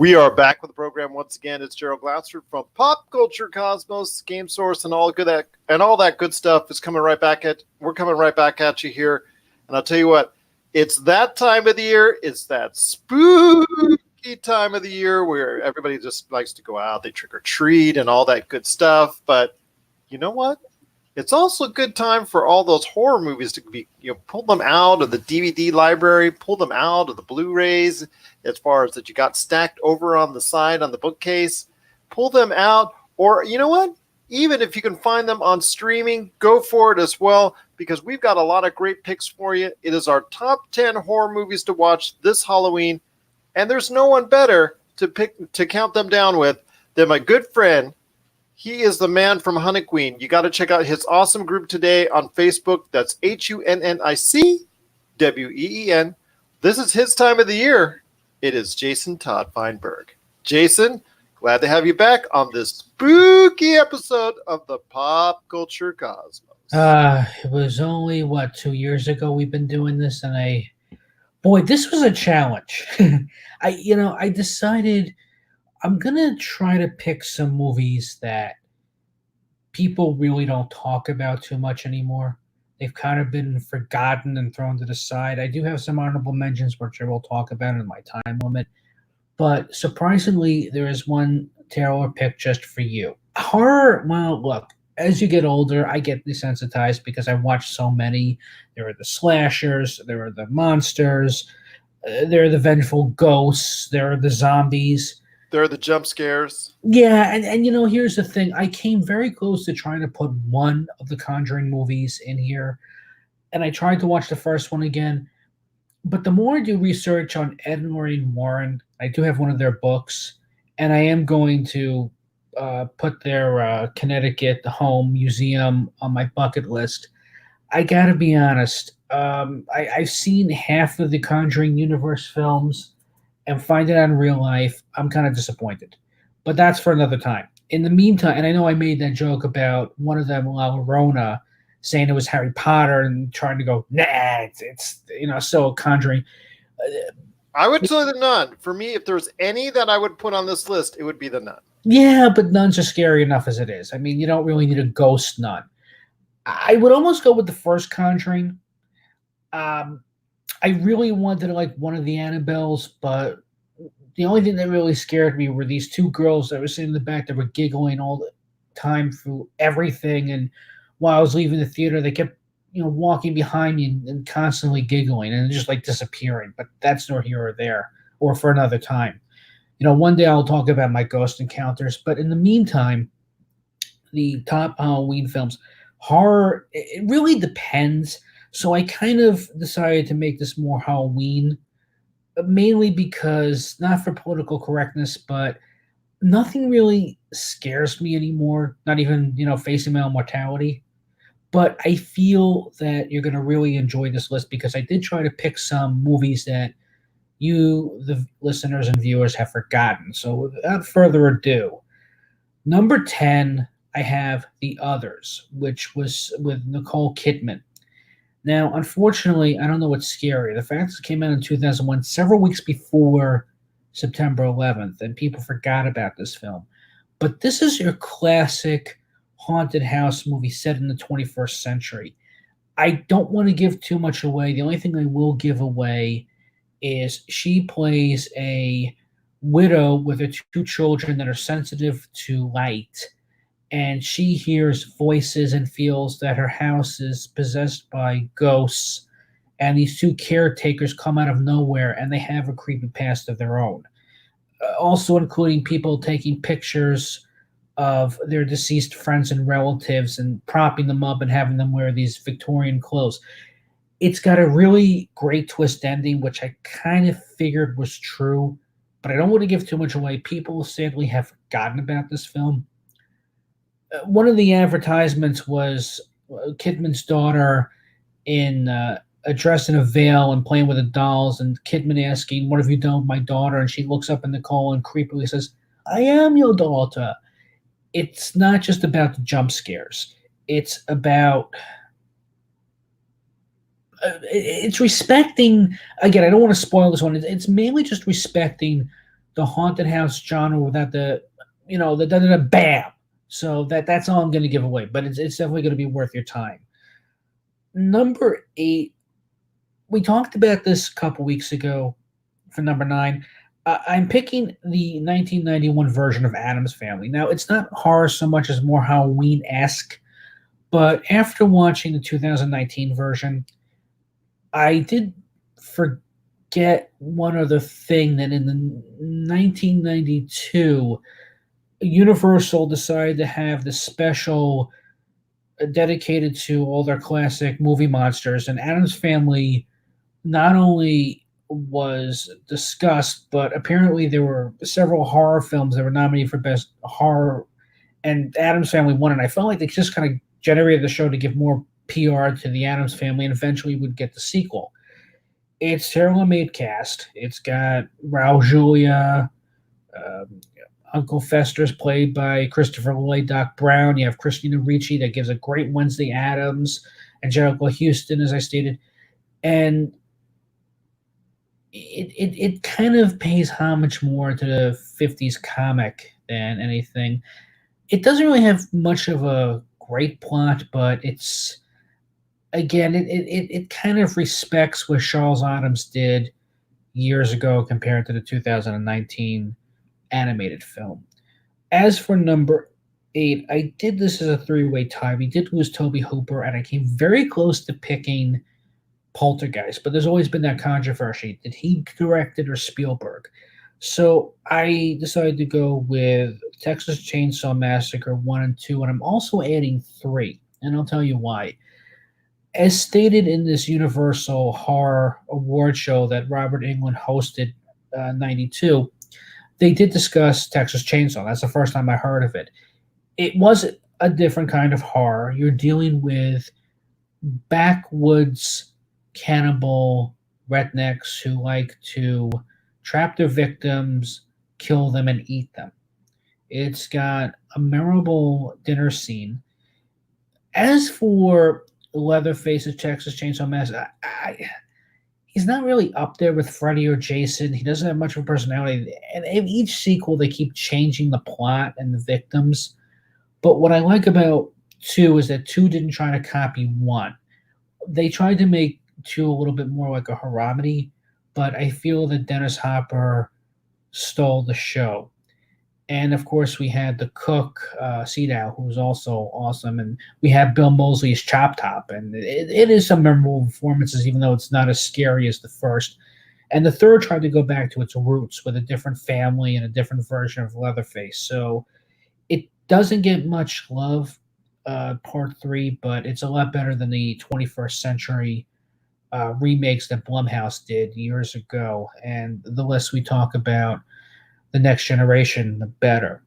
We are back with the program once again. It's Gerald Glassford from Pop Culture Cosmos, Game Source, and all that good stuff is coming right back at. We're coming right back at you here, and I'll tell you what, it's that time of the year. It's that spooky time of the year where everybody just likes to go out, they trick or treat, and all that good stuff. But you know what? It's also a good time for all those horror movies to be, pull them out of the DVD library, pull them out of the Blu-rays, as far as that you got stacked over on the side on the bookcase, pull them out, or you know what? Even if you can find them on streaming, go for it as well, because we've got a lot of great picks for you. It is our top 10 horror movies to watch this Halloween, and there's no one better to count them down with than my good friend. He is the man from Hunnicween. You got to check out his awesome group today on Facebook. That's HUNNICWEEN. This is his time of the year. It is Jason Todd Fineburgh. Jason, glad to have you back on this spooky episode of the Pop Culture Cosmos. It was only, 2 years ago we've been doing this, and this was a challenge. I decided I'm going to try to pick some movies that people really don't talk about too much anymore. They've kind of been forgotten and thrown to the side. I do have some honorable mentions, which I will talk about in my time limit. But surprisingly, there is one Taylor pick just for you. Horror, well, look, as you get older, I get desensitized because I watched so many. There are the slashers, there are the monsters, there are the vengeful ghosts, there are the zombies. There are the jump scares. Yeah, and here's the thing. I came very close to trying to put one of the Conjuring movies in here, and I tried to watch the first one again. But the more I do research on Ed and Lorraine Warren, I do have one of their books, and I am going to put their Connecticut home museum on my bucket list. I gotta be honest. I've seen half of the Conjuring universe films, and finding it out in real life, I'm kind of disappointed. But that's for another time. In the meantime, and I know I made that joke about one of them, La Llorona, saying it was Harry Potter and trying to go, nah, it's still Conjuring. I would say the Nun. For me, if there's any that I would put on this list, it would be the Nun. Yeah, but nuns are scary enough as it is. I mean, you don't really need a ghost nun. I would almost go with the first Conjuring. I really wanted to like one of the Annabelles, but the only thing that really scared me were these two girls that were sitting in the back that were giggling all the time through everything. And while I was leaving the theater, they kept, walking behind me and constantly giggling and just like disappearing. But that's nor here or there, or for another time. One day I'll talk about my ghost encounters. But in the meantime, the top Halloween films, horror, it really depends. So I kind of decided to make this more Halloween, mainly because, not for political correctness, but nothing really scares me anymore, not even, facing my own mortality. But I feel that you're going to really enjoy this list because I did try to pick some movies that you, the listeners and viewers, have forgotten. So without further ado, number 10, I have The Others, which was with Nicole Kidman. Now, unfortunately, I don't know what's scary. The fact that it came out in 2001, several weeks before September 11th, and people forgot about this film. But this is your classic haunted house movie set in the 21st century. I don't want to give too much away. The only thing I will give away is she plays a widow with her two children that are sensitive to light. And she hears voices and feels that her house is possessed by ghosts. And these two caretakers come out of nowhere, and they have a creepy past of their own. Also including people taking pictures of their deceased friends and relatives and propping them up and having them wear these Victorian clothes. It's got a really great twist ending, which I kind of figured was true. But I don't want to give too much away. People sadly have forgotten about this film. One of the advertisements was Kidman's daughter in dressed in a veil and playing with the dolls, and Kidman asking, "What have you done with my daughter?" And she looks up in Nicole and creepily says, "I am your daughter." It's not just about the jump scares. It's about it's respecting. Again, I don't want to spoil this one. It's mainly just respecting the haunted house genre without the da da da bam. So that's all I'm going to give away, but it's definitely going to be worth your time. Number 8, we talked about this a couple weeks ago for number 9. I'm picking the 1991 version of Addams Family. Now, it's not horror so much as more Halloween esque, but after watching the 2019 version, I did forget one other thing that in the 1992, Universal decided to have the special dedicated to all their classic movie monsters, and Addams Family not only was discussed, but apparently there were several horror films that were nominated for best horror, and Addams Family won. And I felt like they just kind of generated the show to give more PR to the Addams Family, and eventually would get the sequel. It's tailor-made cast. It's got Raul Julia, um, Uncle Fester's played by Christopher Lloyd, Doc Brown. You have Christina Ricci that gives a great Wednesday Addams, and Angelica Houston, as I stated. And it kind of pays homage more to the 50s comic than anything. It doesn't really have much of a great plot, but it's again it kind of respects what Charles Addams did years ago compared to the 2019 animated film. As for number 8, I did this as a three-way tie. We did lose Toby Hooper, and I came very close to picking Poltergeist, but there's always been that controversy. Did he direct it or Spielberg? So I decided to go with Texas Chainsaw Massacre 1 and 2, and I'm also adding 3, and I'll tell you why. As stated in this Universal Horror Award show that Robert Englund hosted 92, they did discuss Texas Chainsaw. That's the first time I heard of it. It was a different kind of horror. You're dealing with backwoods cannibal rednecks who like to trap their victims, kill them, and eat them. It's got a memorable dinner scene. As for Leatherface's Texas Chainsaw Massacre, he's not really up there with Freddy or Jason. He doesn't have much of a personality. And in each sequel, they keep changing the plot and the victims. But what I like about 2 is that 2 didn't try to copy 1. They tried to make 2 a little bit more like a horror-comedy, but I feel that Dennis Hopper stole the show. And of course, we had the cook, Seadow, who was also awesome. And we had Bill Moseley's Chop Top. And it is some memorable performances, even though it's not as scary as the first. And the third tried to go back to its roots with a different family and a different version of Leatherface. So it doesn't get much love, part 3, but it's a lot better than the 21st century remakes that Blumhouse did years ago. And the less we talk about the next generation, the better.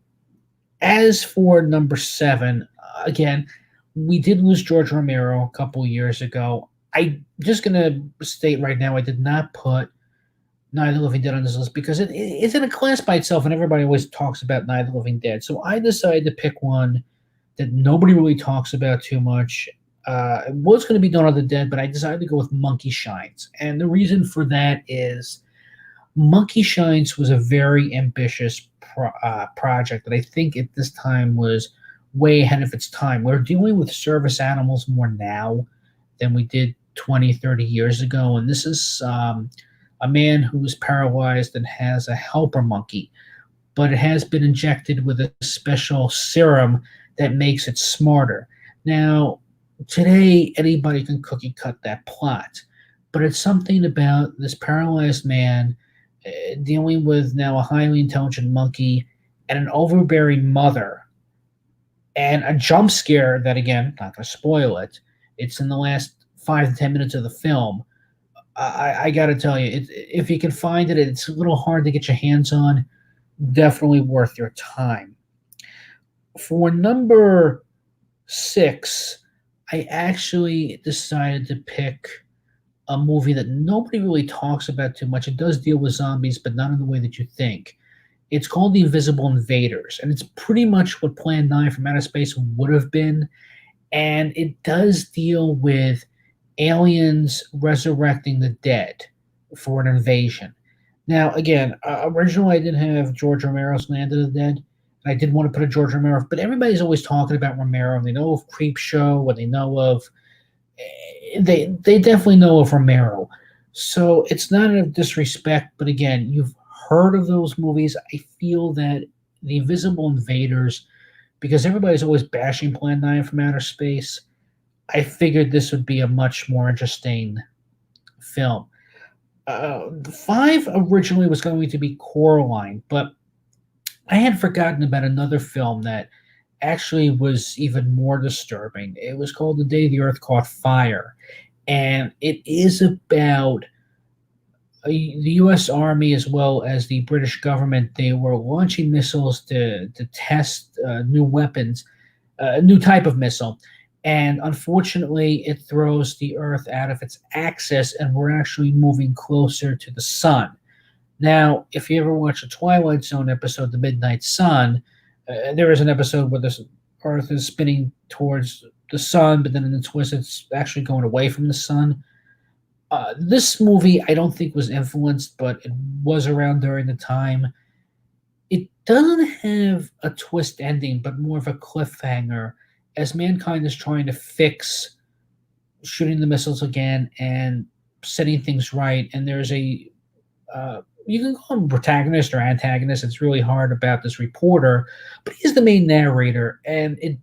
As for number 7, again, we did lose George Romero a couple years ago. I'm just going to state right now, I did not put Night of the Living Dead on this list because it's in a class by itself, and everybody always talks about Night of the Living Dead. So I decided to pick one that nobody really talks about too much. It was going to be Dawn of the Dead, but I decided to go with Monkey Shines. And the reason for that is Monkey Shines was a very ambitious project that I think at this time was way ahead of its time. We're dealing with service animals more now than we did 20, 30 years ago. And this is a man who is paralyzed and has a helper monkey, but it has been injected with a special serum that makes it smarter. Now, today, anybody can cookie cut that plot, but it's something about this paralyzed man dealing with now a highly intelligent monkey and an overbearing mother and a jump scare that, again, not going to spoil it, it's in the last 5 to 10 minutes of the film. I got to tell you, if you can find it, it's a little hard to get your hands on. Definitely worth your time. For number 6, I actually decided to pick a movie that nobody really talks about too much. It does deal with zombies, but not in the way that you think. It's called The Invisible Invaders, and it's pretty much what Plan 9 from Outer Space would have been. And it does deal with aliens resurrecting the dead for an invasion. Now, again, originally I didn't have George Romero's Land of the Dead. I did want to put a George Romero, but everybody's always talking about Romero, and they know of Creep Show, and they know of they definitely know of Romero. So it's not a disrespect, but again, you've heard of those movies. I feel that the Invisible Invaders, because everybody's always bashing Plan 9 from outer space, I figured this would be a much more interesting film. The five originally was going to be Coraline, but I had forgotten about another film that actually was even more disturbing. It was called The Day the Earth Caught Fire, and it is about the U.S. Army as well as the British government. They were launching missiles to test new weapons, a new type of missile, and unfortunately, it throws the Earth out of its axis, and we're actually moving closer to the sun. Now, if you ever watch a Twilight Zone episode, The Midnight Sun, there is an episode where the Earth is spinning towards the sun, but then in the twist, it's actually going away from the sun. This movie, I don't think was influenced, but it was around during the time. It doesn't have a twist ending, but more of a cliffhanger as mankind is trying to fix shooting the missiles again and setting things right. And there's a you can call him protagonist or antagonist. It's really hard about this reporter, but he's the main narrator, and it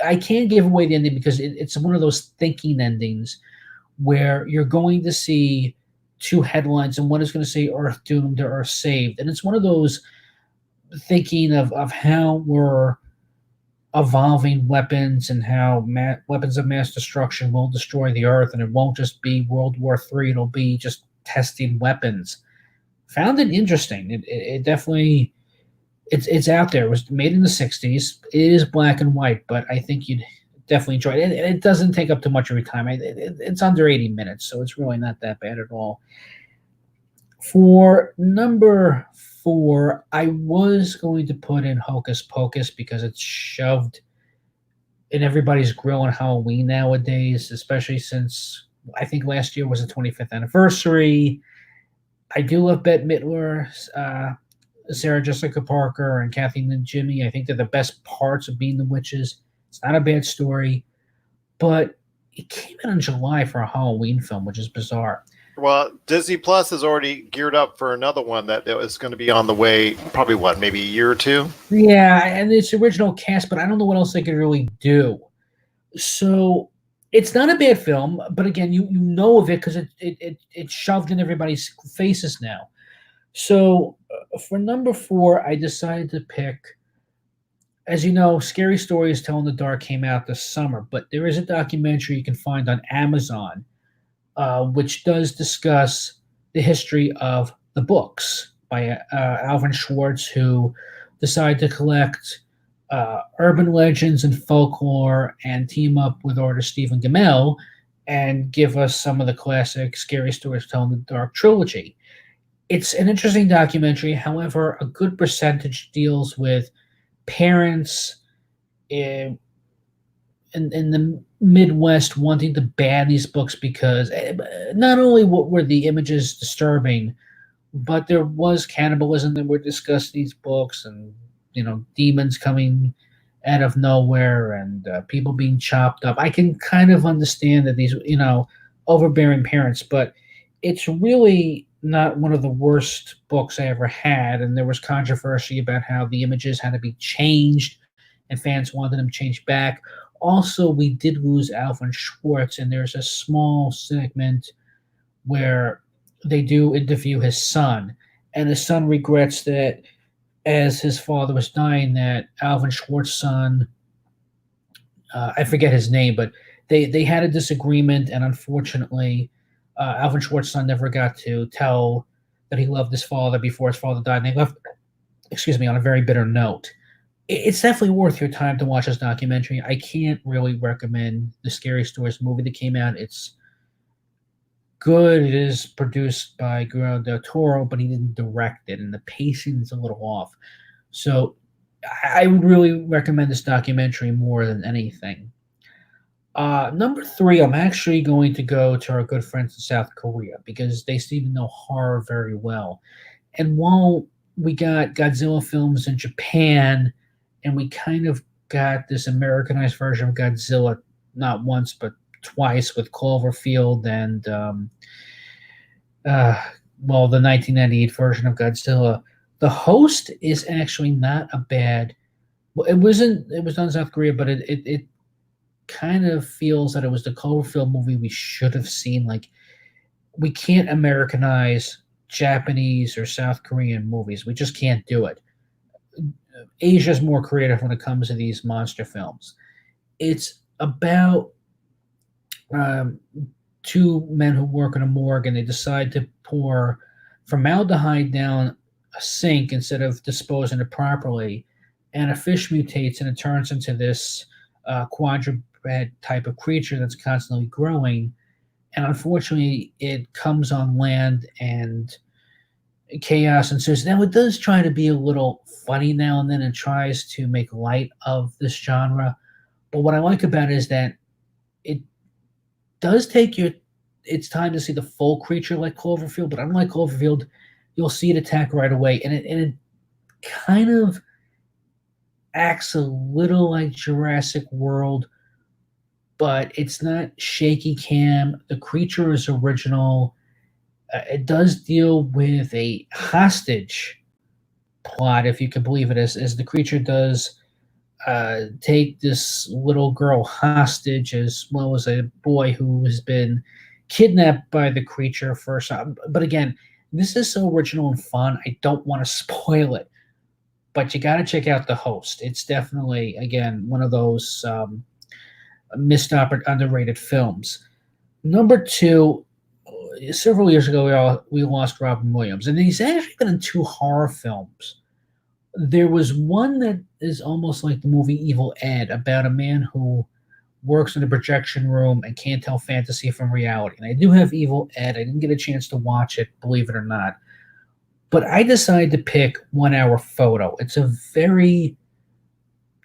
I can't give away the ending because it's one of those thinking endings where you're going to see two headlines, and one is going to say Earth doomed or Earth saved, and it's one of those thinking of how we're evolving weapons and how weapons of mass destruction will destroy the Earth, and it won't just be World War III. It'll be just testing weapons. Found it interesting. It definitely it's out there. It was made in the '60s. It is black and white, but I think you'd definitely enjoy it. And it doesn't take up too much of your time. It's under 80 minutes, so it's really not that bad at all. For number four, I was going to put in Hocus Pocus because it's shoved in everybody's grill on Halloween nowadays, especially since I think last year was the 25th anniversary. I do love Bette Midler, Sarah Jessica Parker, and Kathy and Jimmy. I think they're the best parts of being the witches. It's not a bad story, but it came out in July for a Halloween film, which is bizarre. Well, Disney Plus has already geared up for another one that is going to be on the way. Probably what, maybe a year or two. Yeah, and it's original cast, but I don't know what else they could really do. So it's not a bad film, but again, you know of it because it's shoved in everybody's faces now. So for number four, I decided to pick. As you know, Scary Stories Tell in the Dark came out this summer, but there is a documentary you can find on Amazon, which does discuss the history of the books by Alvin Schwartz, who decided to collect urban legends and folklore and team up with artist Stephen Gamel and give us some of the classic Scary Stories Tell in the Dark trilogy. It's an interesting documentary. However, a good percentage deals with parents in the Midwest wanting to ban these books because not only were the images disturbing, but there was cannibalism that were discussed in these books, and demons coming out of nowhere, and people being chopped up. I can kind of understand that these overbearing parents, but it's really not one of the worst books I ever had. And there was controversy about how the images had to be changed, and fans wanted them changed back. Also, we did lose Alvin Schwartz, and there's a small segment where they do interview his son, and his son regrets that as his father was dying, that Alvin Schwartz's son, I forget his name, but they had a disagreement, and unfortunately, Alvin Schwartz's son never got to tell that he loved his father before his father died, and they left, on a very bitter note. It's definitely worth your time to watch this documentary. I can't really recommend the Scary Stories movie that came out. It's good. It is produced by Guillermo del Toro, but he didn't direct it, and the pacing is a little off. So I would really recommend this documentary more than anything. Number three, I'm actually going to go to our good friends in South Korea because they seem to know horror very well. And while we got Godzilla films in Japan, and we kind of got this Americanized version of Godzilla not once but twice with Cloverfield and uh, well, the 1998 version of Godzilla. The Host is actually not a bad. Well, it wasn't. It was done in South Korea, but it kind of feels that it was the Cloverfield movie we should have seen. Like, we can't Americanize Japanese or South Korean movies. We just can't do it. Asia's more creative when it comes to these monster films. It's about um, two men who work in a morgue, and they decide to pour formaldehyde down a sink instead of disposing it properly. And a fish mutates, and it turns into this quadruped type of creature that's constantly growing. And unfortunately, it comes on land, and chaos ensues. Now, it does try to be a little funny now and then, and tries to make light of this genre. But what I like about it is that it does take your its time to see the full creature like Cloverfield, but unlike Cloverfield, you'll see it attack right away, and it kind of acts a little like Jurassic World, but it's not shaky cam. The creature is original. It does deal with a hostage plot, if you can believe it, as the creature does take this little girl hostage, as well as a boy who has been kidnapped by the creature for some. But again, this is so original and fun. I don't want to spoil it, but you got to check out The Host. It's definitely, again, one of those missed underrated films. Number two, several years ago, we lost Robin Williams, and he's actually been in two horror films. There was one that is almost like the movie Evil Ed, about a man who works in a projection room and can't tell fantasy from reality. And I do have Evil Ed. I didn't get a chance to watch it, believe it or not. But I decided to pick 1 Hour Photo. It's a very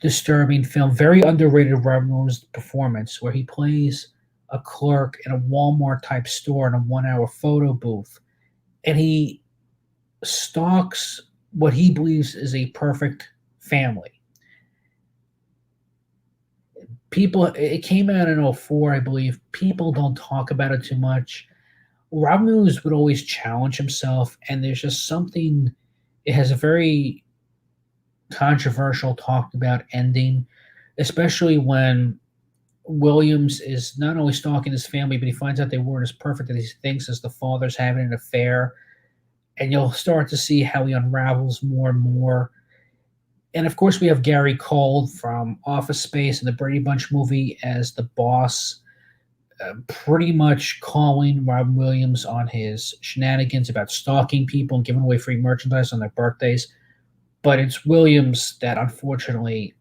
disturbing film, very underrated Robin Williams performance, where he plays a clerk in a Walmart type store in a 1 hour photo booth. And he stalks what he believes is a perfect family. It came out in 04, I believe. People don't talk about it too much. Robin Williams would always challenge himself, and there's just something, it has a very controversial, talked about ending, especially when Williams is not only stalking his family, but he finds out they weren't as perfect as he thinks, as the father's having an affair. And you'll start to see how he unravels more and more. And of course, we have Gary Cole from Office Space and the Brady Bunch movie as the boss, pretty much calling Robin Williams on his shenanigans about stalking people and giving away free merchandise on their birthdays. But it's Williams that, unfortunately,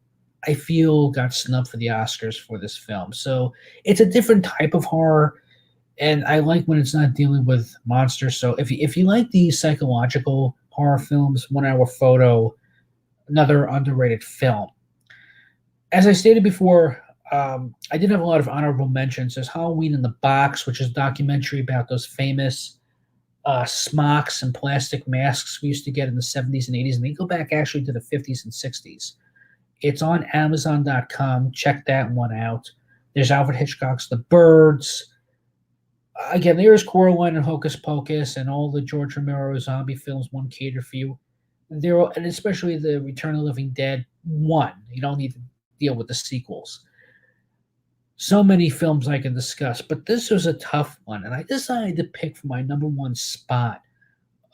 I feel got snubbed for the Oscars for this film. So it's a different type of horror, and I like when it's not dealing with monsters. So if you like these psychological horror films, 1 Hour Photo, another underrated film. As I stated before, I did have a lot of honorable mentions. There's Halloween in the Box, which is a documentary about those famous smocks and plastic masks we used to get in the 70s and 80s, and they go back actually to the 50s and 60s. It's on Amazon.com. Check that one out. There's Alfred Hitchcock's The Birds. Again, there's Coraline and Hocus Pocus and all the George Romero zombie films, one cater for you. And especially the Return of the Living Dead 1. You don't need to deal with the sequels. So many films I can discuss, but this was a tough one, and I decided to pick for my number one spot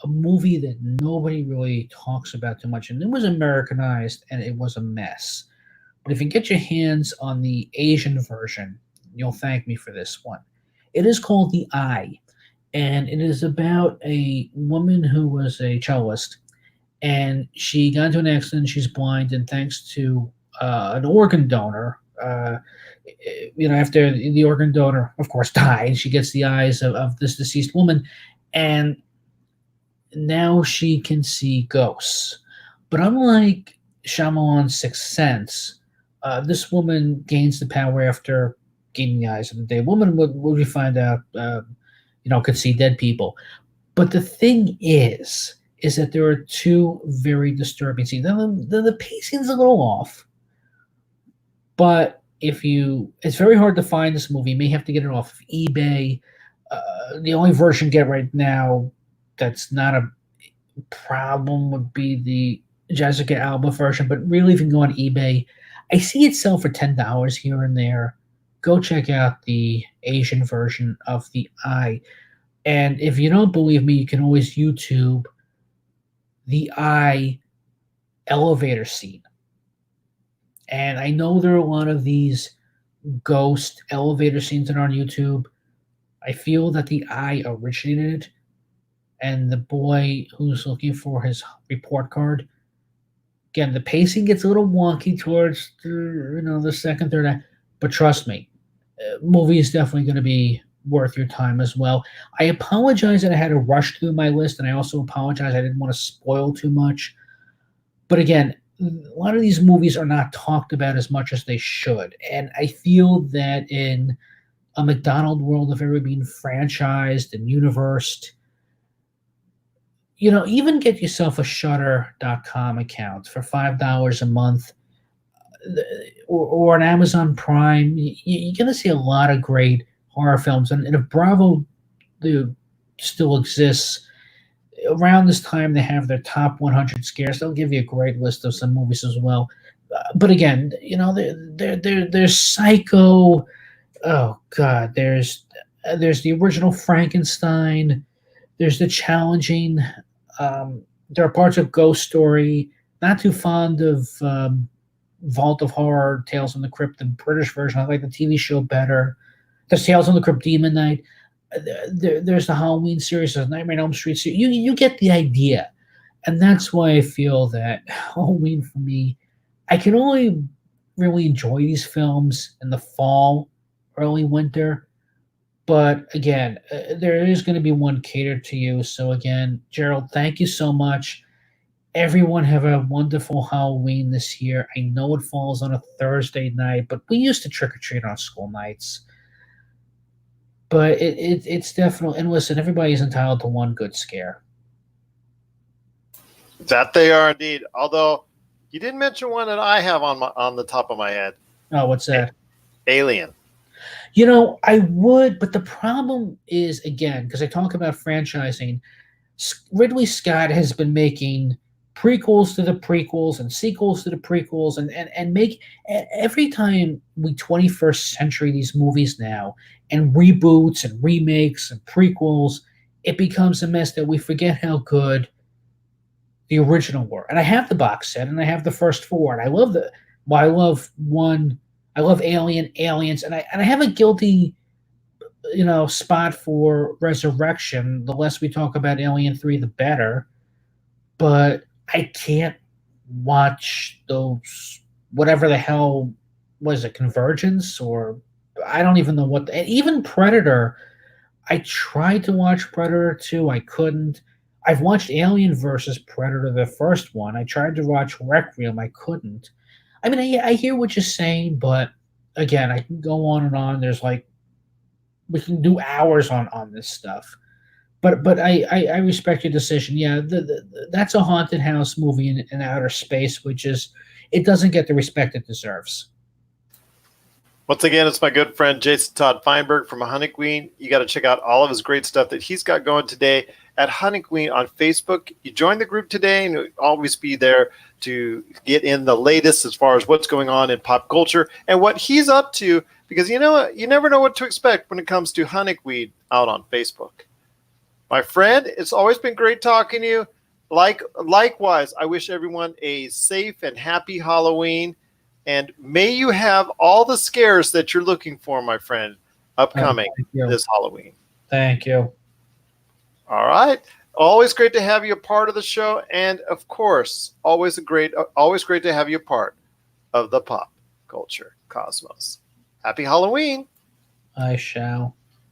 a movie that nobody really talks about too much, and it was Americanized, and it was a mess. But if you get your hands on the Asian version, you'll thank me for this one. It is called The Eye, and it is about a woman who was a cellist, and she got into an accident. She's blind, and thanks to an organ donor, after the organ donor, of course, died, she gets the eyes of this deceased woman, and now she can see ghosts. But unlike Shyamalan's Sixth Sense, this woman gains the power after gaining the eyes of the dead woman. What we find out, could see dead people. But the thing is, is that there are two very disturbing scenes. The pacing's a little off, but it's very hard to find this movie. You may have to get it off of eBay. The only version you get right now that's not a problem would be the Jessica Alba version, but really, if you can go on eBay, I see it sell for $10 here and there. Go check out the Asian version of The Eye. And if you don't believe me, you can always YouTube The Eye elevator scene. And I know there are a lot of these ghost elevator scenes that are on YouTube. I feel that The Eye originated it, and the boy who's looking for his report card. Again, the pacing gets a little wonky towards the second, third act, but trust me, movie is definitely going to be worth your time as well. I apologize that I had to rush through my list, and I also apologize I didn't want to spoil too much. But again, a lot of these movies are not talked about as much as they should, and I feel that in a McDonald world of everything being franchised and universed, even get yourself a Shudder.com account for $5 a month, or an Amazon Prime. You're going to see a lot of great horror films. And if Bravo still exists, around this time they have their top 100 scares. They'll give you a great list of some movies as well. But again, there's Psycho. Oh God, there's the original Frankenstein. There's the challenging. There are parts of Ghost Story. Not too fond of Vault of Horror, Tales from the Crypt, the British version. I like the TV show better. There's Tales from the Crypt, Demon Night. There's the Halloween series, there's Nightmare on Elm Street series. You get the idea. And that's why I feel that Halloween, for me, I can only really enjoy these films in the fall, early winter. But again, there is going to be one catered to you. So again, Gerald, thank you so much. Everyone have a wonderful Halloween this year. I know it falls on a Thursday night, but we used to trick-or-treat on school nights. But it's definitely, and listen, everybody's entitled to one good scare. That they are indeed. Although you didn't mention one that I have on the top of my head. Oh, what's that? Alien. I would, but the problem is, again, because I talk about franchising, Ridley Scott has been making prequels to the prequels and sequels to the prequels, and make every time we 21st century these movies now, and reboots and remakes and prequels, it becomes a mess that we forget how good the original were. And I have the box set, and I have the first four, and I love I love Aliens, and I have a guilty, spot for Resurrection. The less we talk about Alien 3, the better. But I can't watch those, whatever the hell was it, Convergence, or I don't even know what. And even Predator, I tried to watch Predator 2, I couldn't. I've watched Alien versus Predator, the first one. I tried to watch Requiem, I couldn't. I mean, I hear what you're saying, but again, I can go on and on. We can do hours on this stuff. But I respect your decision. Yeah, that's a haunted house movie in outer space, it doesn't get the respect it deserves. Once again, it's my good friend Jason Todd Fineburgh from Hunnicween. You got to check out all of his great stuff that he's got going today at Hunnicween on Facebook. You join the group today, and you'll always be there to get in the latest as far as what's going on in pop culture and what he's up to, because you never know what to expect when it comes to Hunnicween out on Facebook. My friend, it's always been great talking to you. Likewise, I wish everyone a safe and happy Halloween, and may you have all the scares that you're looking for, my friend, upcoming this Halloween. Thank you. All right. Always great to have you a part of the show, and of course, always great to have you a part of the pop culture cosmos. Happy Halloween. I shall.